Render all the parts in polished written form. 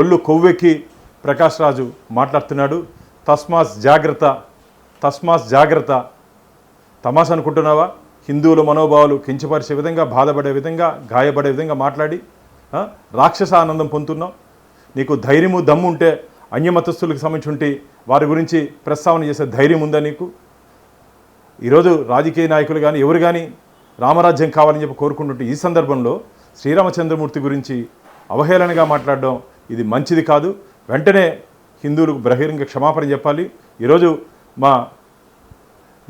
ఒళ్ళు కొవ్వెక్కి ప్రకాష్ రాజు మాట్లాడుతున్నాడు. తస్మాస్ జాగ్రత్త. తమాషా అనుకుంటున్నావా? హిందువుల మనోభావాలు కించపరిచే విధంగా, బాధపడే విధంగా, గాయపడే విధంగా మాట్లాడి రాక్షస ఆనందం పొందుతున్నావు. నీకు ధైర్యము దమ్ము ఉంటే అన్యమతస్థులకు సంబంధించి వారి గురించి ప్రస్తావన చేసే ధైర్యం ఉందా నీకు? ఈరోజు రాజకీయ నాయకులు కానీ ఎవరు కానీ రామరాజ్యం కావాలని చెప్పి కోరుకుంటుంటే ఈ సందర్భంలో శ్రీరామచంద్రమూర్తి గురించి అవహేళనగా మాట్లాడడం ఇది మంచిది కాదు. వెంటనే హిందువులకు బహిరంగ క్షమాపణ చెప్పాలి. ఈరోజు మా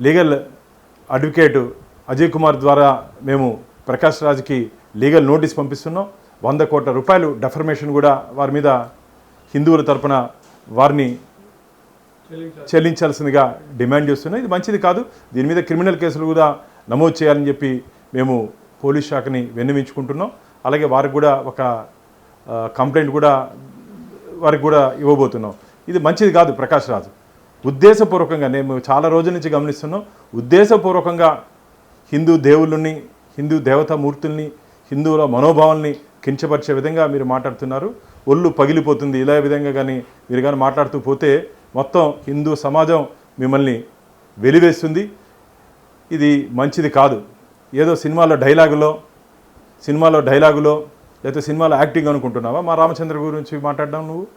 లీగల్ అడ్వకేట్ అజయ్ కుమార్ ద్వారా మేము ప్రకాష్ రాజ్కి లీగల్ నోటీస్ పంపిస్తున్నాం. 100 కోట్ల రూపాయలు డెఫర్మేషన్ కూడా వారి మీద హిందువుల తరపున వారిని చెల్లించాల్సిందిగా డిమాండ్ చేస్తున్నాం. ఇది మంచిది కాదు. దీని మీద క్రిమినల్ కేసులు కూడా నమోదు చేయాలని చెప్పి మేము పోలీస్ శాఖని విన్నవించుకుంటున్నాం. అలాగే వారికి కూడా ఒక కంప్లైంట్ కూడా వారికి కూడా ఇవ్వబోతున్నాం. ఇది మంచిది కాదు. ప్రకాష్ రాజు ఉద్దేశపూర్వకంగా, నేను చాలా రోజుల నుంచి గమనిస్తున్నాం, ఉద్దేశపూర్వకంగా హిందూ దేవుళ్ళని, హిందూ దేవతామూర్తుల్ని, హిందువుల మనోభావాల్ని కించపరిచే విధంగా మీరు మాట్లాడుతున్నారు. ఒళ్ళు పగిలిపోతుంది. ఇలా విధంగా కానీ మీరు కానీ మాట్లాడుతూ పోతే మొత్తం హిందూ సమాజం మిమ్మల్ని వెలివేస్తుంది. ఇది మంచిది కాదు. ఏదో సినిమాలో డైలాగులో లేకపోతే సినిమాలో యాక్టింగ్ అనుకుంటున్నావా? మా రామచంద్ర గురించి మాట్లాడడం నువ్వు?